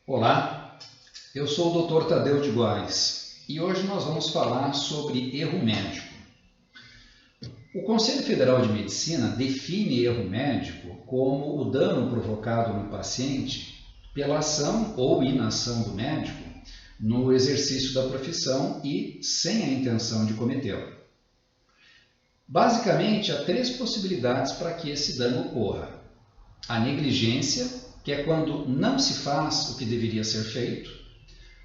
Olá, eu sou o Dr. Tadeu de Góes e hoje nós vamos falar sobre erro médico. O Conselho Federal de Medicina define erro médico como o dano provocado no paciente pela ação ou inação do médico no exercício da profissão e sem a intenção de cometê-lo. Basicamente, há três possibilidades para que esse dano ocorra: a negligência, que é quando não se faz o que deveria ser feito;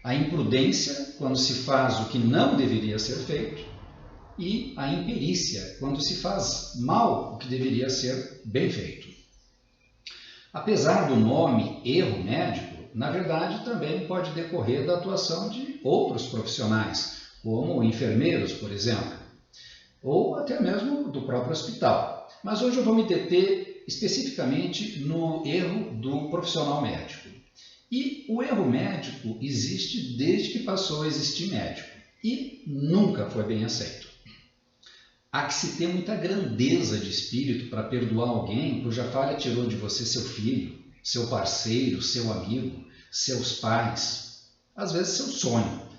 a imprudência, quando se faz o que não deveria ser feito; e a imperícia, quando se faz mal o que deveria ser bem feito. Apesar do nome erro médico, na verdade também pode decorrer da atuação de outros profissionais, como enfermeiros, por exemplo, ou até mesmo do próprio hospital. Mas hoje eu vou me deter especificamente no erro do profissional médico. E o erro médico existe desde que passou a existir médico e nunca foi bem aceito. Há que se ter muita grandeza de espírito para perdoar alguém cuja falha tirou de você seu filho, seu parceiro, seu amigo, seus pais, às vezes seu sonho.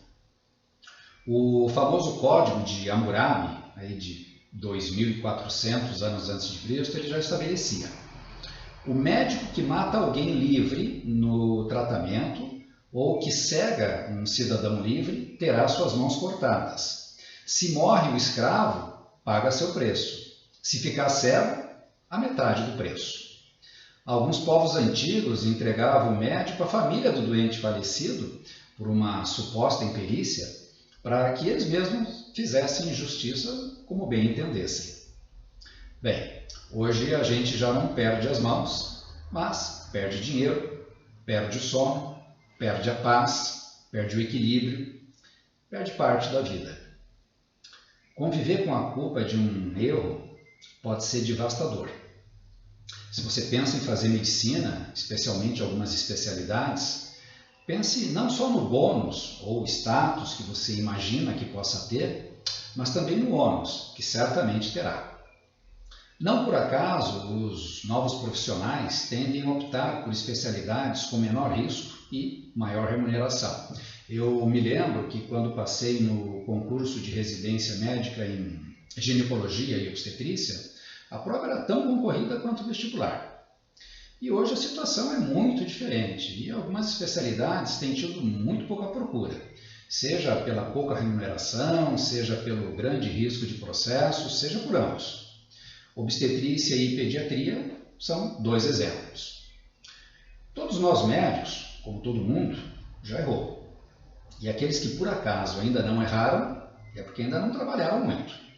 O famoso Código de Hammurabi, aí de 2400 anos antes de Cristo, ele já estabelecia: o médico que mata alguém livre no tratamento ou que cega um cidadão livre terá suas mãos cortadas. Se morre o escravo, paga seu preço. Se ficar cego, a metade do preço. Alguns povos antigos entregavam o médico à família do doente falecido por uma suposta imperícia para que eles mesmos fizessem justiça como bem entendessem. Bem, hoje a gente já não perde as mãos, mas perde dinheiro, perde o sono, perde a paz, perde o equilíbrio, perde parte da vida. Conviver com a culpa de um erro pode ser devastador. Se você pensa em fazer medicina, especialmente algumas especialidades, pense não só no bônus ou status que você imagina que possa ter, mas também no ônus, que certamente terá. Não por acaso, os novos profissionais tendem a optar por especialidades com menor risco e maior remuneração. Eu me lembro que quando passei no concurso de residência médica em ginecologia e obstetrícia, a prova era tão concorrida quanto o vestibular. E hoje a situação é muito diferente e algumas especialidades têm tido muito pouca procura, seja pela pouca remuneração, seja pelo grande risco de processo, seja por ambos. Obstetrícia e pediatria são dois exemplos. Todos nós médicos, como todo mundo, já errou. E aqueles que por acaso ainda não erraram, é porque ainda não trabalharam muito.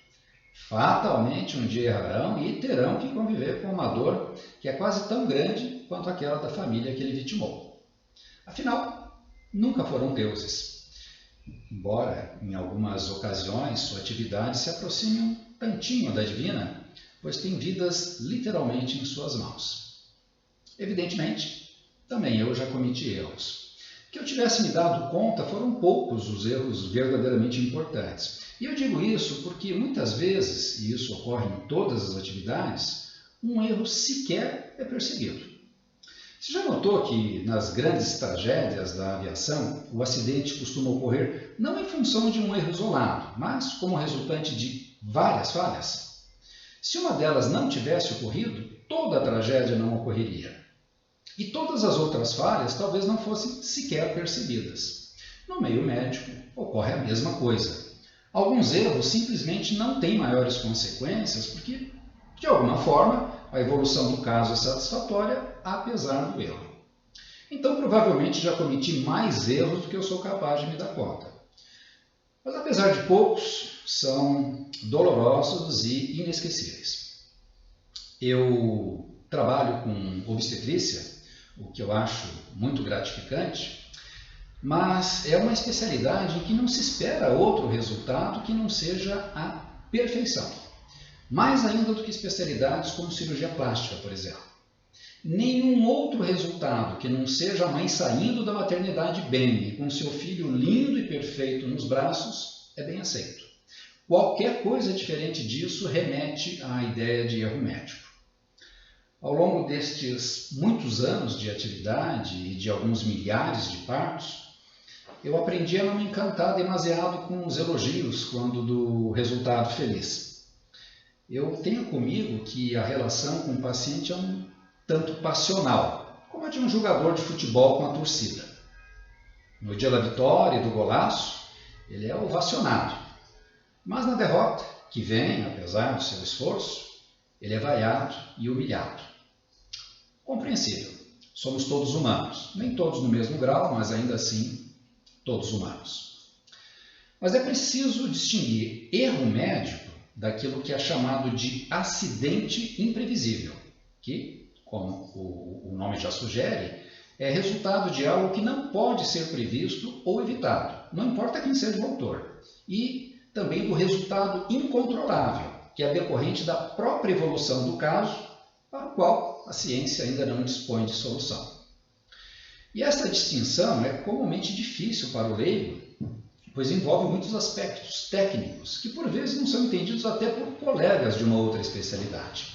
Fatalmente um dia errarão e terão que conviver com uma dor que é quase tão grande quanto aquela da família que ele vitimou. Afinal, nunca foram deuses. Embora, em algumas ocasiões, sua atividade se aproxime um tantinho da divina, pois tem vidas literalmente em suas mãos. Evidentemente, também eu já cometi erros. Que eu tivesse me dado conta, foram poucos os erros verdadeiramente importantes. E eu digo isso porque muitas vezes, e isso ocorre em todas as atividades, um erro sequer é percebido. Você já notou que nas grandes tragédias da aviação, o acidente costuma ocorrer não em função de um erro isolado, mas como resultante de várias falhas? Se uma delas não tivesse ocorrido, toda a tragédia não ocorreria. E todas as outras falhas talvez não fossem sequer percebidas. No meio médico, ocorre a mesma coisa. Alguns erros simplesmente não têm maiores consequências porque, de alguma forma, a evolução do caso é satisfatória, apesar do erro. Então, provavelmente já cometi mais erros do que eu sou capaz de me dar conta. Mas, apesar de poucos, são dolorosos e inesquecíveis. Eu trabalho com obstetrícia, o que eu acho muito gratificante, mas é uma especialidade em que não se espera outro resultado que não seja a perfeição. Mais ainda do que especialidades como cirurgia plástica, por exemplo. Nenhum outro resultado que não seja a mãe saindo da maternidade bem e com seu filho lindo e perfeito nos braços é bem aceito. Qualquer coisa diferente disso remete à ideia de erro médico. Ao longo destes muitos anos de atividade e de alguns milhares de partos, eu aprendi a não me encantar demasiado com os elogios quando do resultado feliz. Eu tenho comigo que a relação com o paciente é um tanto passional, como a de um jogador de futebol com a torcida. No dia da vitória e do golaço, ele é ovacionado, mas na derrota, que vem apesar do seu esforço, ele é vaiado e humilhado. Compreensível, somos todos humanos, nem todos no mesmo grau, mas ainda assim todos humanos. Mas é preciso distinguir erro médico daquilo que é chamado de acidente imprevisível, que, como o nome já sugere, é resultado de algo que não pode ser previsto ou evitado, não importa quem seja o autor, e também do resultado incontrolável, que é decorrente da própria evolução do caso, para o qual a ciência ainda não dispõe de solução. E essa distinção é comumente difícil para o leigo, pois envolve muitos aspectos técnicos que por vezes não são entendidos até por colegas de uma outra especialidade.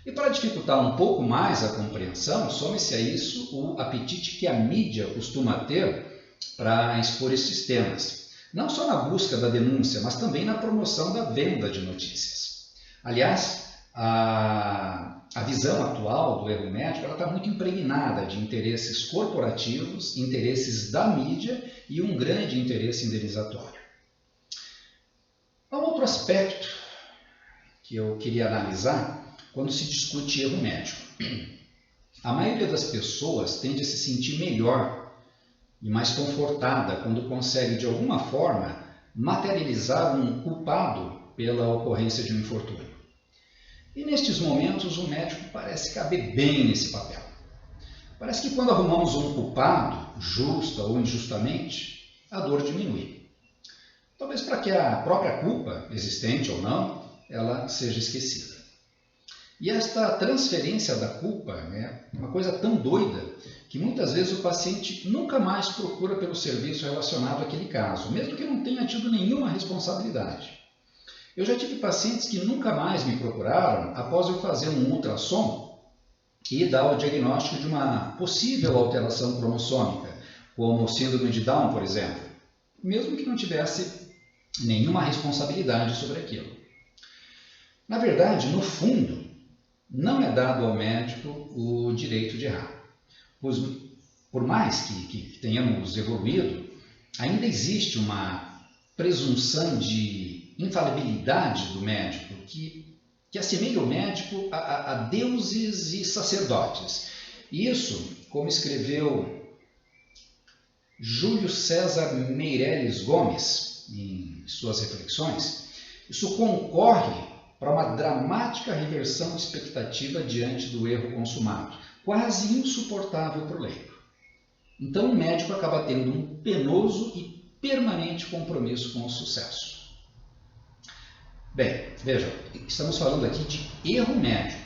E para dificultar um pouco mais a compreensão, some-se a isso o apetite que a mídia costuma ter para expor esses temas, não só na busca da denúncia, mas também na promoção da venda de notícias. Aliás, a visão atual do erro médico está muito impregnada de interesses corporativos, interesses da mídia e um grande interesse indenizatório. Há um outro aspecto que eu queria analisar quando se discute erro médico. A maioria das pessoas tende a se sentir melhor e mais confortada quando consegue, de alguma forma, materializar um culpado pela ocorrência de um infortúnio. E nestes momentos o médico parece caber bem nesse papel. Parece que quando arrumamos um culpado, justa ou injustamente, a dor diminui. Talvez para que a própria culpa, existente ou não, ela seja esquecida. E esta transferência da culpa é uma coisa tão doida que muitas vezes o paciente nunca mais procura pelo serviço relacionado àquele caso, mesmo que não tenha tido nenhuma responsabilidade. Eu já tive pacientes que nunca mais me procuraram após eu fazer um ultrassom e dar o diagnóstico de uma possível alteração cromossômica, como síndrome de Down, por exemplo, mesmo que não tivesse nenhuma responsabilidade sobre aquilo. Na verdade, no fundo, não é dado ao médico o direito de errar. Pois, por mais que tenhamos evoluído, ainda existe uma presunção de infalibilidade do médico que assemelha o médico a deuses e sacerdotes. Isso, como escreveu Júlio César Meireles Gomes em suas reflexões, isso concorre para uma dramática reversão de expectativa diante do erro consumado, quase insuportável para o leigo. Então o médico acaba tendo um penoso e permanente compromisso com o sucesso. Bem, veja, estamos falando aqui de erro médico.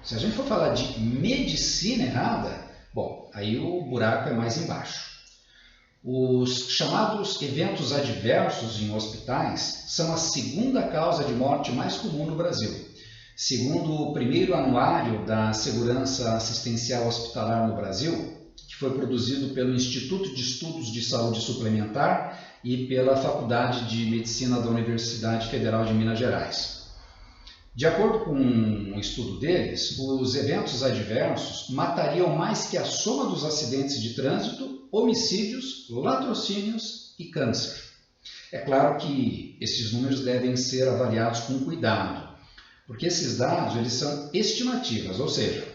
Se a gente for falar de medicina errada, bom, aí o buraco é mais embaixo. Os chamados eventos adversos em hospitais são a segunda causa de morte mais comum no Brasil. Segundo o primeiro anuário da Segurança Assistencial Hospitalar no Brasil, que foi produzido pelo Instituto de Estudos de Saúde Suplementar e pela Faculdade de Medicina da Universidade Federal de Minas Gerais. De acordo com um estudo deles, os eventos adversos matariam mais que a soma dos acidentes de trânsito, homicídios, latrocínios e câncer. É claro que esses números devem ser avaliados com cuidado, porque esses dados eles são estimativas, ou seja,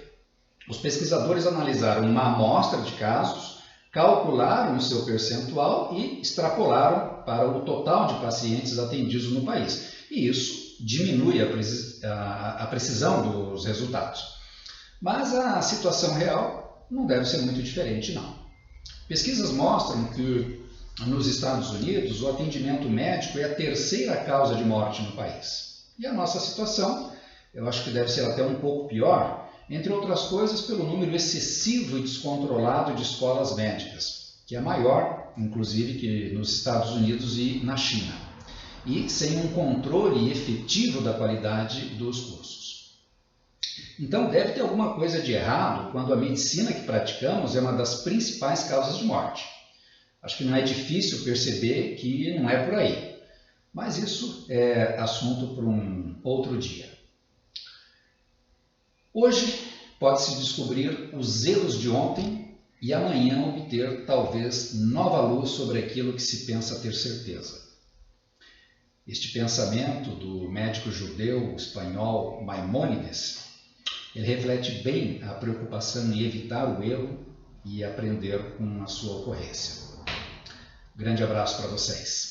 os pesquisadores analisaram uma amostra de casos, calcularam o seu percentual e extrapolaram para o total de pacientes atendidos no país. E isso diminui a precisão dos resultados. Mas a situação real não deve ser muito diferente, não. Pesquisas mostram que nos Estados Unidos o atendimento médico é a terceira causa de morte no país. E a nossa situação, eu acho que deve ser até um pouco pior, entre outras coisas pelo número excessivo e descontrolado de escolas médicas, que é maior, inclusive, que nos Estados Unidos e na China, e sem um controle efetivo da qualidade dos cursos. Então deve ter alguma coisa de errado quando a medicina que praticamos é uma das principais causas de morte. Acho que não é difícil perceber que não é por aí, mas isso é assunto para um outro dia. Hoje pode-se descobrir os erros de ontem e amanhã obter talvez nova luz sobre aquilo que se pensa ter certeza. Este pensamento do médico judeu espanhol Maimônides, ele reflete bem a preocupação em evitar o erro e aprender com a sua ocorrência. Grande abraço para vocês.